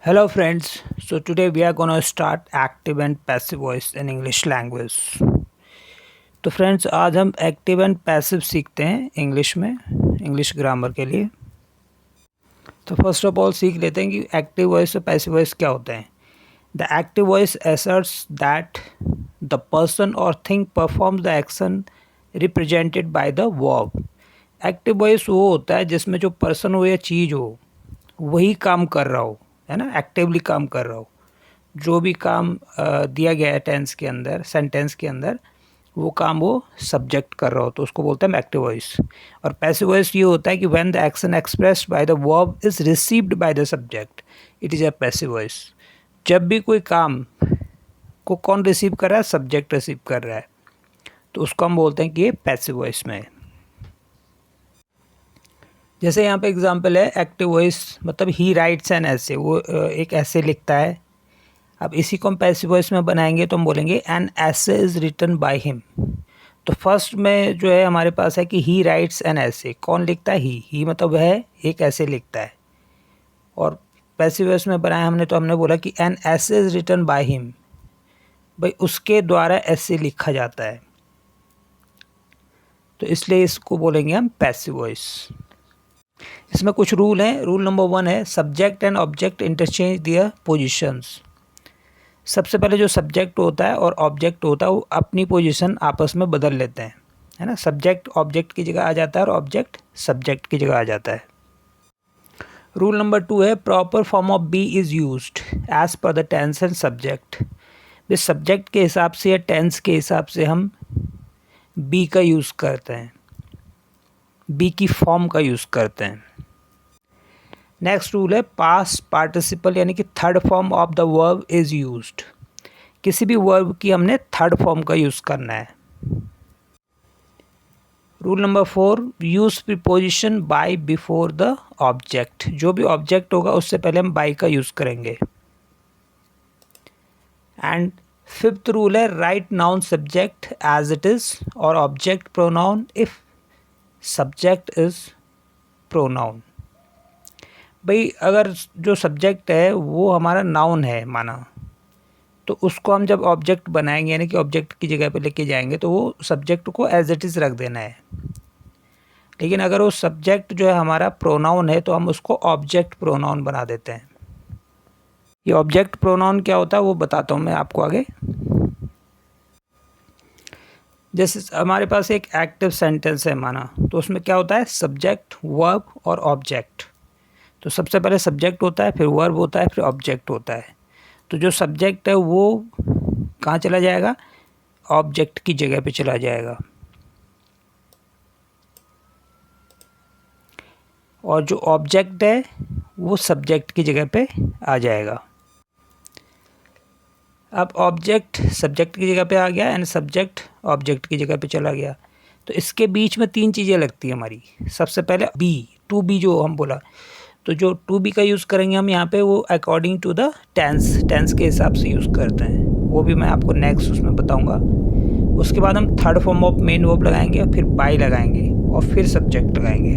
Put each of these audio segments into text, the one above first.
Hello friends, so today we are going to start active and passive voice in English language. तो friends आज हम active and passive सीखते हैं English में, English grammar के लिए। तो फर्स्ट ऑफ ऑल सीख लेते हैं कि एक्टिव वॉइस और पैसिव वॉइस क्या होता है। The active voice asserts that the person और thing performs the action represented by the verb. Active voice वो होता है जिसमें जो पर्सन हो या चीज़ हो वही काम कर रहा हो, है ना, एक्टिवली काम कर रहा हो। जो भी काम दिया गया है टेंस के अंदर, सेंटेंस के अंदर, वो काम वो सब्जेक्ट कर रहा हो, तो उसको बोलते हैं एक्टिव वॉइस। और पैसिव वॉइस ये होता है कि when the action expressed by the verb is received by the subject, it is a passive voice. जब भी कोई काम को कौन रिसीव कर रहा है, सब्जेक्ट रिसीव कर रहा है, तो उसको हम बोलते हैं कि ये पैसिव वॉइस में है। जैसे यहाँ पे एग्जांपल है, एक्टिव वॉइस मतलब ही राइट्स एन ऐसे, वो एक ऐसे लिखता है। अब इसी को हम पैसिव वॉइस में बनाएंगे तो हम बोलेंगे एन ऐसे इज़ रिटन बाय हिम। तो फर्स्ट में जो है हमारे पास है कि ही राइट्स एन ऐसे, कौन लिखता है, ही मतलब है एक ऐसे लिखता है। और पैसिव वॉइस में बनाया हमने तो हमने बोला कि एन ऐसे इज़ रिटन बाय हिम, भाई उसके द्वारा ऐसे लिखा जाता है, तो इसलिए इसको बोलेंगे हम पैसिव वॉइस। इसमें कुछ रूल हैं। रूल नंबर 1 है subject and object interchange their positions. सबसे पहले जो सब्जेक्ट होता है और ऑब्जेक्ट होता है वो अपनी पोजीशन आपस में बदल लेते हैं, है ना। सब्जेक्ट ऑब्जेक्ट की जगह आ जाता है और ऑब्जेक्ट सब्जेक्ट की जगह आ जाता है। रूल नंबर 2 है proper form of be is used as per the tense and subject. इस सब्जेक्ट के हिसाब से या टेंस के हिसाब से हम बी का यूज़ करते हैं, बी की फॉर्म का यूज़ करते हैं। नेक्स्ट रूल है पास्ट पार्टिसिपल यानी कि third form of the verb is used. किसी भी वर्ब की हमने थर्ड फॉर्म का यूज़ करना है। Rule number 4 use preposition by before the object. जो भी ऑब्जेक्ट होगा उससे पहले हम बाय का यूज़ करेंगे। एंड फिफ्थ रूल है write noun subject as it is और object pronoun if subject is pronoun. भाई अगर जो सब्जेक्ट है वो हमारा नाउन है माना, तो उसको हम जब ऑब्जेक्ट बनाएंगे यानी कि ऑब्जेक्ट की जगह पे लेके जाएंगे तो वो सब्जेक्ट को एज इट इज़ रख देना है। लेकिन अगर वो सब्जेक्ट जो है हमारा प्रोनाउन है तो हम उसको ऑब्जेक्ट प्रोनाउन बना देते हैं। ये ऑब्जेक्ट प्रोनाउन क्या होता है वो बताता हूँ मैं आपको आगे। जैसे हमारे पास एक एक्टिव सेंटेंस है माना, तो उसमें क्या होता है, सब्जेक्ट, वर्ब और ऑब्जेक्ट। तो सबसे पहले सब्जेक्ट होता है, फिर वर्ब होता है, फिर ऑब्जेक्ट होता है। तो जो सब्जेक्ट है वो कहाँ चला जाएगा, ऑब्जेक्ट की जगह पे चला जाएगा, और जो ऑब्जेक्ट है वो सब्जेक्ट की जगह पे आ जाएगा। अब ऑब्जेक्ट सब्जेक्ट की जगह पे आ गया एंड सब्जेक्ट ऑब्जेक्ट की जगह पे चला गया, तो इसके बीच में 3 चीज़ें लगती हैं हमारी। सबसे पहले बी, टू बी जो हम बोला, तो जो टू बी का यूज़ करेंगे हम यहाँ पे वो अकॉर्डिंग टू द टेंस के हिसाब से यूज़ करते हैं, वो भी मैं आपको नेक्स्ट उसमें बताऊँगा। उसके बाद हम third form of main verb लगाएंगे, फिर बाय लगाएंगे और फिर सब्जेक्ट लगाएंगे।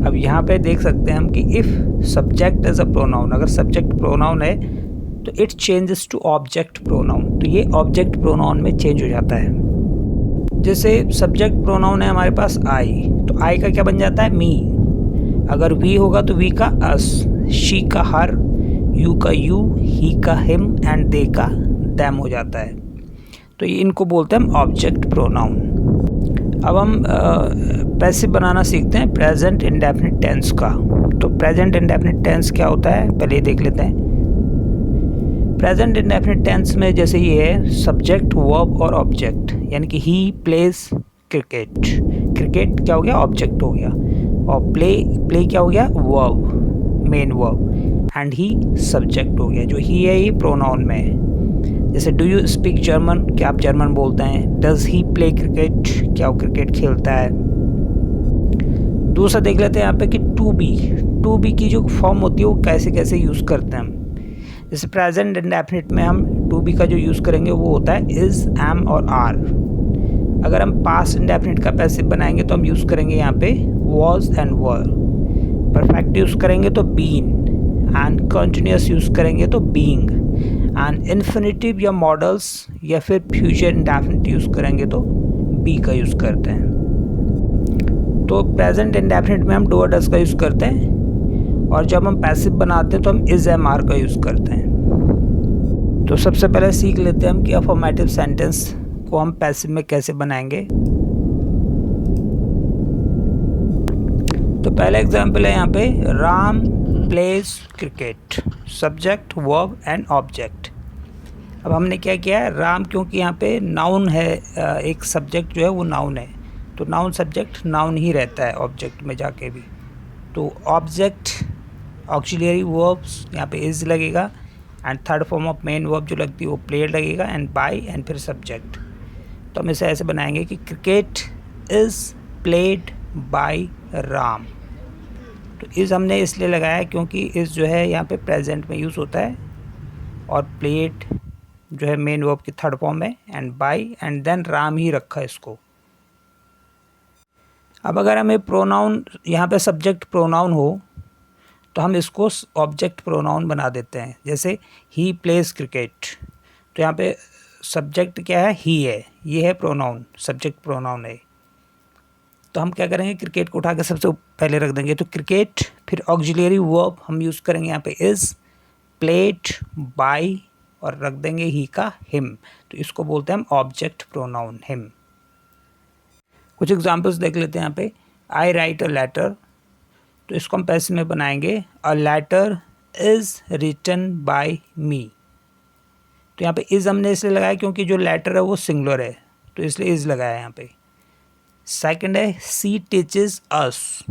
अब यहाँ पे देख सकते हैं हम कि if subject is a pronoun, अगर सब्जेक्ट प्रोनाउन है तो it changes to object pronoun, तो ये ऑब्जेक्ट प्रोनाउन में चेंज हो जाता है। जैसे सब्जेक्ट प्रोनाउन है हमारे पास आई, तो आई का क्या बन जाता है, मी। अगर वी होगा तो वी का अस, शी का हर, यू का यू, ही का हिम एंड दे का दैम हो जाता है। तो ये इनको बोलते हैं हम ऑब्जेक्ट प्रोनाउन। अब हम पैसिव बनाना सीखते हैं प्रेजेंट इंडेफिनिट टेंस का। तो प्रेजेंट इंडेफिनिट टेंस क्या होता है पहले ये देख लेते हैं। प्रेजेंट इंडेफिनिट टेंस में जैसे ये है सब्जेक्ट, वर्ब और ऑब्जेक्ट, यानी कि ही प्लेज क्रिकेट। क्रिकेट क्या हो गया, ऑब्जेक्ट हो गया, और प्ले क्या हो गया, verb, main verb, and he subject हो गया। जो ही है ये प्रोनाउन में है। जैसे डू यू स्पीक जर्मन, क्या आप जर्मन बोलते हैं। डज ही प्ले क्रिकेट, क्या वो क्रिकेट खेलता है। दूसरा देख लेते हैं यहाँ पे कि टू बी की जो फॉर्म होती है वो कैसे कैसे यूज़ करते हैं हम। जैसे प्रेजेंट इंडेफिनिट में हम टू बी का जो यूज़ करेंगे वो होता है इज़, एम और आर। अगर हम पास्ट इंडेफिनिट का पैसिव बनाएंगे तो हम यूज़ करेंगे यहाँ पे was and were. Perfect use करेंगे तो बीन, एंड कंटिन्यूस यूज़ करेंगे तो बीइंग, एंड इन्फिनिटिव या मॉडल्स या फिर फ्यूचर इंडेफिनिट यूज़ करेंगे तो बी का यूज़ करते हैं। तो प्रेजेंट इंडेफिनिट में हम डू और डज का यूज़ करते हैं, और जब हम पैसिव बनाते हैं तो हम इज एम आर का यूज़ करते हैं। तो सबसे पहले सीख लेते हैं हम कि अफर्मेटिव सेंटेंस को हम पैसिव में कैसे बनाएंगे। तो पहला एग्जांपल है यहाँ पे, Ram pledge cricket, subject verb and object. अब हमने क्या किया है, राम क्योंकि यहाँ पे नाउन है, एक सब्जेक्ट जो है वो नाउन है, तो नाउन सब्जेक्ट नाउन ही रहता है ऑब्जेक्ट में जाके भी। तो ऑब्जेक्ट ऑक्सिलरी वर्ब्स यहाँ पे इज लगेगा, and third form of main verb जो लगती है वो प्लेड लगेगा, एंड बाय एंड फिर सब्जेक्ट। तो हम इसे ऐसे बनाएंगे कि cricket is played by Ram. तो इज़ हमने इसलिए लगाया क्योंकि इज़ जो है यहाँ पे प्रेजेंट में यूज़ होता है, और प्लेड जो है मेन वर्ब की थर्ड फॉर्म है, and by and then Ram ही रखा है इसको। अब अगर हमें प्रोनाउन यहाँ पे सब्जेक्ट प्रोनाउन हो तो हम इसको ऑब्जेक्ट प्रोनाउन बना देते हैं। जैसे ही प्लेज क्रिकेट, तो यहाँ पे सब्जेक्ट क्या है, ही है, ये है प्रोनाउन, सब्जेक्ट प्रोनाउन है। तो हम क्या करेंगे, क्रिकेट को उठा के सबसे पहले रख देंगे, तो क्रिकेट, फिर ऑक्सिलरी वर्ब हम यूज़ करेंगे यहाँ पे इज़, प्लेड बाय, और रख देंगे ही का हिम। तो इसको बोलते हैं हम ऑब्जेक्ट प्रोनाउन हिम। कुछ एग्जांपल्स देख लेते हैं यहाँ पे, आई राइट अ लेटर, तो इसको हम पैसिव में बनाएंगे, a letter is written by me. तो यहाँ पे इज़ हमने इसलिए लगाया क्योंकि जो लेटर है वो सिंगुलर है, तो इसलिए इज़ लगाया यहाँ पे। सेकंड है, सी टीचेस अस,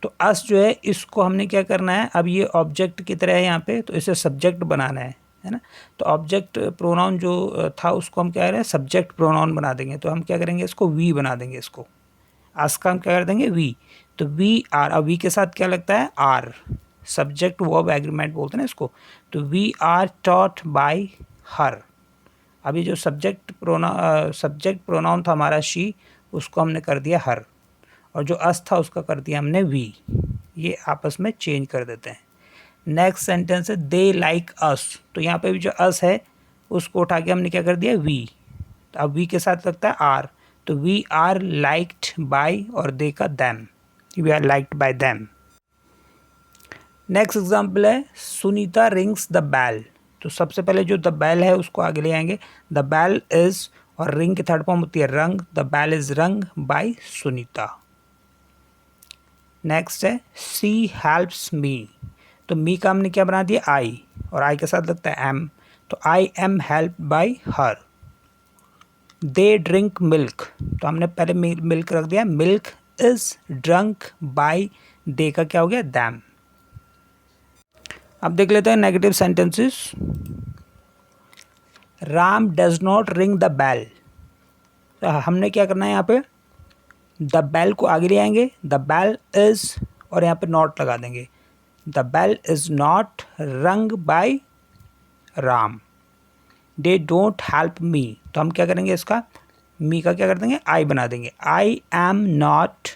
तो अस जो है इसको हमने क्या करना है, अब ये ऑब्जेक्ट की तरह है यहाँ पे, तो इसे सब्जेक्ट बनाना है ना। तो ऑब्जेक्ट प्रोनाउन जो था उसको हम क्या करें, सब्जेक्ट प्रोनाउन बना देंगे। तो हम क्या करेंगे, इसको वी बना देंगे, इसको अस का हम क्या कर देंगे, वी। तो वी आर, अब वी के साथ क्या लगता है, आर, सब्जेक्ट वर्ब एग्रीमेंट बोलते हैं ना इसको। तो we are taught by her. अभी जो सब्जेक्ट प्रोनाउन था हमारा शी, उसको हमने कर दिया हर, और जो अस था उसका कर दिया हमने वी। ये आपस में चेंज कर देते हैं। नेक्स्ट सेंटेंस है, दे लाइक अस, तो यहाँ पे भी जो अस है उसको उठा के हमने क्या कर दिया, वी। तो अब वी के साथ लगता है आर, तो वी आर लाइक्ड बाय, और दे का them, we are liked by them. Next example है, सुनीता रिंग्स द बेल, तो सबसे पहले जो द बेल है उसको आगे ले आएंगे, द बेल इज, और रिंग की थर्ड फॉर्म होती है रंग, द बेल इज रंग बाय सुनीता। नेक्स्ट है, शी हेल्प्स मी, तो मी का हमने क्या बना दिया, आई, और आई के साथ लगता है एम, तो I am help by her. They drink milk, तो हमने पहले मिल्क रख दिया, milk is drunk by they का क्या हो गया, दैम। अब देख लेते हैं negative sentences. Ram does not ring the bell, तो हमने क्या करना है, यहाँ पे द बेल को आगे ले आएंगे, द बेल इज, और यहाँ पे नॉट लगा देंगे, the bell is not rung by Ram. They don't help me, तो हम क्या करेंगे, इसका मी का क्या कर देंगे, आई बना देंगे, I am not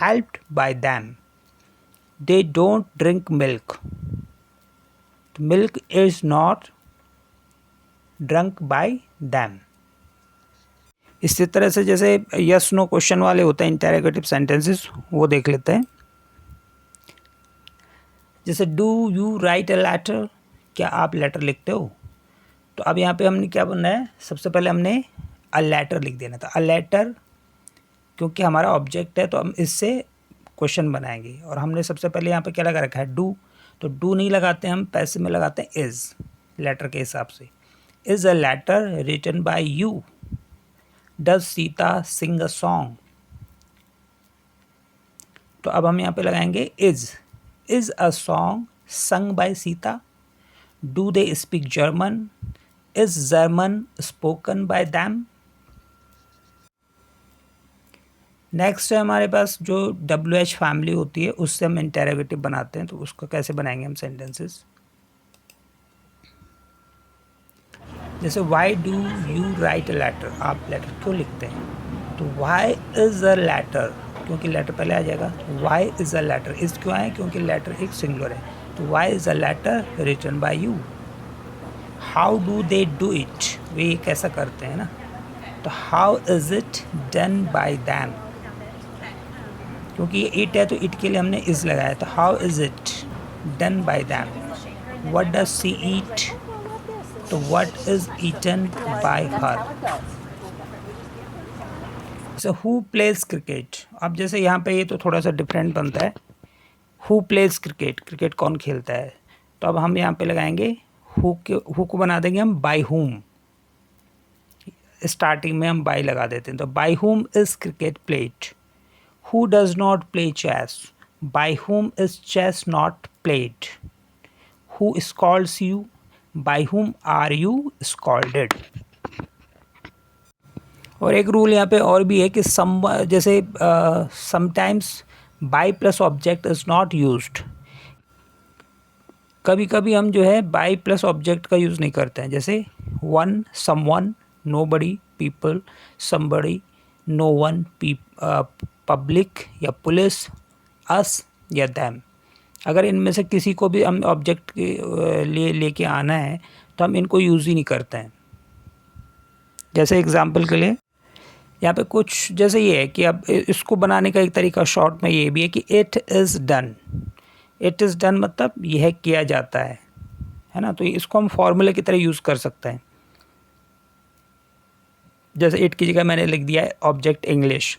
helped bye them. They don't drink milk, milk is not drunk by them. इसी तरह से जैसे यस नो क्वेश्चन वाले होते हैं इंटेरोगेटिव सेंटेंसेस, वो देख लेते हैं। जैसे do you write a letter, क्या आप लेटर लिखते हो। तो अब यहाँ पे हमने क्या बनना है, सबसे पहले हमने अ लेटर लिख देना था। अ लेटर क्योंकि हमारा ऑब्जेक्ट है तो हम इससे क्वेश्चन बनाएंगे, और हमने सबसे पहले यहाँ पे क्या लगा रखा है, डू। तो डू नहीं लगाते हम, पैसिव में लगाते हैं इज़, लेटर के हिसाब से। Is a letter written by you, does Sita sing a song. तो अब हम यहाँ पे लगाएंगे is a song sung by Sita. Do they speak German, is German spoken by them. Next है हमारे पास जो WH फैमिली होती है, उससे हम इंटेरोगेटिव बनाते हैं। तो उसको कैसे बनाएंगे हम सेंटेंसेस, जैसे why do you write a letter, आप लेटर क्यों लिखते हैं। तो वाई इज़ अ लेटर, क्योंकि लेटर पहले आ जाएगा, why is a letter, is क्यों आए, क्योंकि लेटर एक सिंगुलर है। तो why is a letter written by you? How do they do it? वे ये कैसा करते हैं ना. तो how is it done by them? क्योंकि ये it है तो it के लिए हमने is लगाया. तो how is it done by them? What does she eat? तो what is eaten by her? So who plays cricket? अब जैसे यहाँ पे ये तो थोड़ा सा डिफरेंट बनता है. Who plays cricket? क्रिकेट कौन खेलता है? तो अब हम यहाँ पे लगाएंगे who को बना देंगे हम by whom. स्टार्टिंग में हम by लगा देते हैं. तो by whom is cricket played? Who does not play chess? By whom is chess not played? Who scolds you? By whom are you scolded? और एक रूल यहाँ पे और भी है कि जैसे sometimes by plus object is not used. कभी कभी हम जो है बाय प्लस ऑब्जेक्ट का यूज़ नहीं करते हैं. जैसे one, someone, nobody, people, somebody, no one, public या पुलिस, अस या दैम. अगर इनमें से किसी को भी हम ऑब्जेक्ट के लिए लेके आना है तो हम इनको यूज़ ही नहीं करते हैं. जैसे एग्जांपल के लिए यहाँ पे कुछ जैसे ये है कि अब इसको बनाने का एक तरीका शॉर्ट में ये भी है कि it is done. It is done मतलब यह किया जाता है ना. तो इसको हम फॉर्मूले की तरह यूज़ कर सकते हैं. जैसे इट की जगह मैंने लिख दिया है ऑब्जेक्ट इंग्लिश.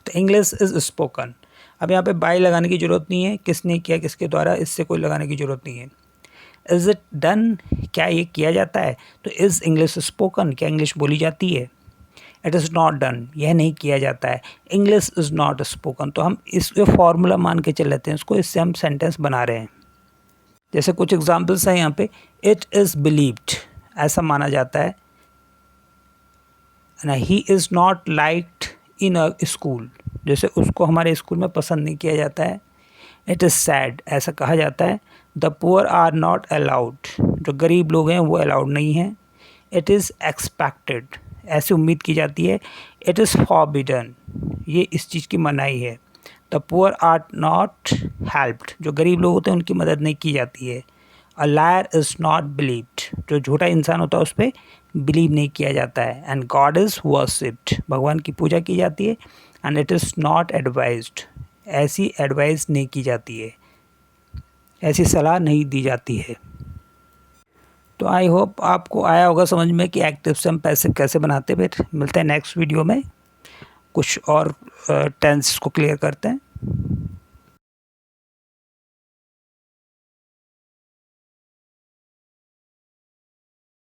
तो इंग्लिश इज़ स्पोकन. अब यहाँ पे बाय लगाने की ज़रूरत नहीं है. किसने किया, किसके द्वारा, इससे कोई लगाने की ज़रूरत नहीं है. इज़ इट डन, क्या ये किया जाता है. तो इज़ इंग्लिश स्पोकन, क्या इंग्लिश बोली जाती है. इट इज़ नॉट डन, यह नहीं किया जाता है. English is not spoken. तो हम इसको फॉर्मूला मान के चल लेते हैं इसको. इससे हम सेंटेंस बना रहे हैं. जैसे कुछ एग्जांपल्स हैं यहाँ पे. इट इज़ बिलीव्ड, ऐसा माना जाता है ना. He is not liked in a school, जैसे उसको हमारे स्कूल में पसंद नहीं किया जाता है. इट इज़ सैड, ऐसा कहा जाता है. The poor are not allowed, जो गरीब लोग हैं वो अलाउड नहीं हैं. इट इज़ एक्सपेक्टेड, ऐसी उम्मीद की जाती है. इट इज़ फॉरबिडन, ये इस चीज़ की मनाही है. The poor are not helped, जो गरीब लोग होते हैं उनकी मदद नहीं की जाती है. A liar is not believed, जो झूठा इंसान होता है उस पर बिलीव नहीं किया जाता है. एंड गॉड इज़ वर्शिप्ड, भगवान की पूजा की जाती है. And it is not advised, ऐसी एडवाइस नहीं की जाती है, ऐसी सलाह नहीं दी जाती है. तो आई होप आपको आया होगा समझ में कि एक्टिव से हम पैसिव कैसे बनाते. फिर मिलते हैं नेक्स्ट वीडियो में, कुछ और टेंस को क्लियर करते हैं.